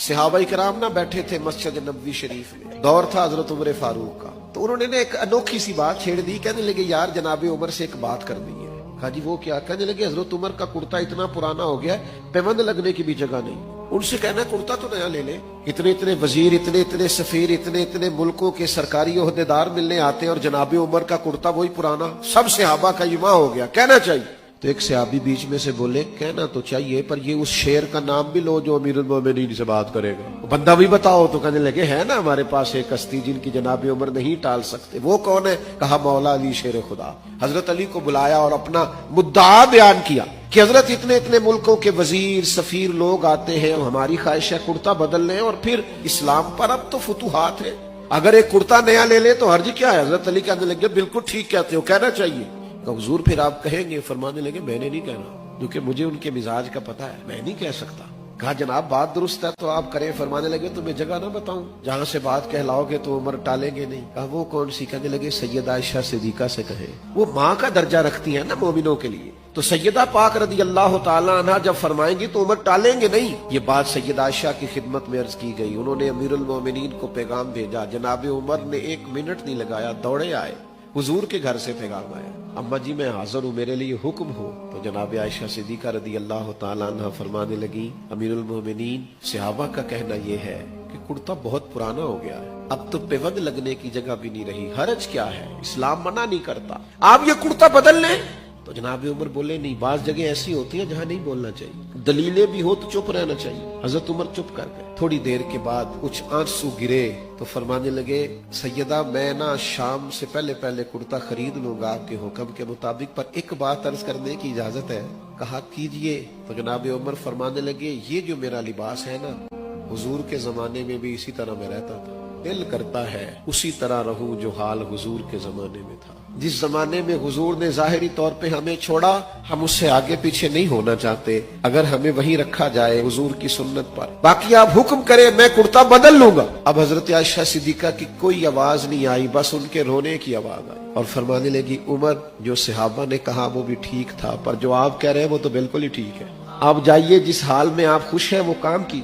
صحابہ کرام نہ بیٹھے تھے مسجد نبوی شریف میں، دور تھا حضرت عمر فاروق کا، تو انہوں نے ایک انوکھی سی بات چھیڑ دی، کہنے لگے یار جناب عمر سے ایک بات کرنی ہے۔ کہا جی وہ کیا؟ کہنے لگے حضرت عمر کا کرتا اتنا پرانا ہو گیا ہے، پیوند لگنے کی بھی جگہ نہیں۔ ان سے کہنا کرتا تو نیا لے لے، اتنے وزیر، اتنے سفیر، اتنے ملکوں کے سرکاری عہدیدار ملنے آتے ہیں اور جناب عمر کا کرتا وہی پرانا، سب صحابہ کا اجماع ہو گیا، کہنا چاہیے۔ تو ایک صحابی بیچ میں سے بولے کہنا تو چاہیے، پر یہ اس شیر کا نام بھی لو جو امیر المومنین سے بات کرے گا، بندہ بھی بتاؤ۔ تو کہنے لگے ہے نا ہمارے پاس ایک ہستی جن کی جناب عمر نہیں ٹال سکتے، وہ کون ہے؟ کہا مولا علی شیر خدا۔ حضرت علی کو بلایا اور اپنا مدعا بیان کیا کہ حضرت اتنے ملکوں کے وزیر سفیر لوگ آتے ہیں، ہماری خواہش ہے کرتا بدل لیں، اور پھر اسلام پر اب تو فتوحات ہے، اگر ایک کرتا نیا لے لے تو حرج کیا ہے؟ حضرت علی کہنے لگے بالکل ٹھیک کہتے ہو، کہنا چاہیے۔ کہ حضور پھر آپ کہیں گے؟ فرمانے لگے میں نے نہیں کہنا، کیونکہ مجھے ان کے مزاج کا پتہ ہے، میں نہیں کہہ سکتا۔ کہا جناب بات درست ہے تو آپ کریں۔ فرمانے لگے تمہیں جگہ نہ بتاؤں جہاں سے بات کہلاؤ گے تو عمر ٹالیں گے نہیں؟ کہا وہ کون سی؟ کہنے لگے سیدہ عائشہ صدیقہ سے کہیں، وہ ماں کا درجہ رکھتی ہیں نا مومنوں کے لیے، تو سیدہ پاک رضی اللہ تعالیٰ عنہ جب فرمائیں گی تو عمر ٹالیں گے نہیں۔ یہ بات سیدہ عائشہ کی خدمت میں عرض کی گئی، انہوں نے امیر المومنین کو پیغام بھیجا، جناب عمر نے 1 منٹ نہیں لگایا، دوڑے آئے، حضور کے گھر سے پیغام آیا، اما جی میں حاضر ہوں، میرے لیے حکم ہو۔ تو جناب عائشہ صدیقہ رضی اللہ تعالیٰ عنہ فرمانے لگی امیر المومنین صحابہ کا کہنا یہ ہے کہ کرتا بہت پرانا ہو گیا ہے، اب تو پیوند لگنے کی جگہ بھی نہیں رہی، حرج کیا ہے؟ اسلام منع نہیں کرتا، آپ یہ کرتا بدل لیں۔ تو جناب عمر بولے نہیں، بعض جگہ ایسی ہوتی ہیں جہاں نہیں بولنا چاہیے، دلیلیں بھی ہو تو چپ رہنا چاہیے۔ حضرت عمر چپ کر گئے۔ تھوڑی دیر کے بعد کچھ آنسو گرے تو فرمانے لگے سیدہ میں نا شام سے پہلے کرتا خرید لوں گا آپ کے حکم کے مطابق، پر ایک بات عرض کرنے کی اجازت ہے؟ کہا کیجئے۔ تو جناب عمر فرمانے لگے یہ جو میرا لباس ہے نا، حضور کے زمانے میں بھی اسی طرح میں رہتا تھا، دل کرتا ہے اسی طرح رہوں جو حال حضور کے زمانے میں تھا۔ جس زمانے میں حضور نے ظاہری طور پہ ہمیں چھوڑا، ہم اس سے آگے پیچھے نہیں ہونا چاہتے، اگر ہمیں وہی رکھا جائے حضور کی سنت پر، باقی آپ حکم کریں میں کرتا بدل لوں گا۔ اب حضرت عائشہ صدیقہ کی کوئی آواز نہیں آئی، بس ان کے رونے کی آواز آئی، اور فرمانے لگی عمر جو صحابہ نے کہا وہ بھی ٹھیک تھا، پر جو آپ کہہ رہے ہیں وہ تو بالکل ہی ٹھیک ہے، آپ جائیے جس حال میں آپ خوش ہیں وہ کام کی،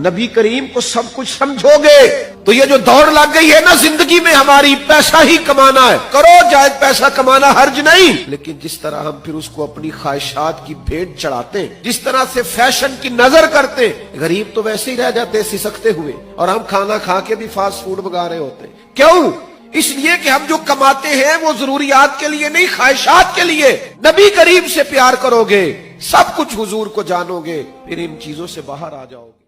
نبی کریم کو سب کچھ سمجھو گے تو یہ جو دوڑ لگ گئی ہے نا زندگی میں ہماری، پیسہ ہی کمانا ہے، کرو جائز پیسہ کمانا حرج نہیں، لیکن جس طرح ہم پھر اس کو اپنی خواہشات کی بھیٹ چڑھاتے ہیں، جس طرح سے فیشن کی نظر کرتے ہیں، غریب تو ویسے ہی رہ جاتے سسکتے ہوئے، اور ہم کھانا کھا کے بھی فاسٹ فوڈ منگا رہے ہوتے ہیں۔ کیوں؟ اس لیے کہ ہم جو کماتے ہیں وہ ضروریات کے لیے نہیں، خواہشات کے لیے۔ نبی کریم سے پیار کرو گے، سب کچھ حضور کو جانو گے، پھر ان چیزوں سے باہر آ جاؤ گے۔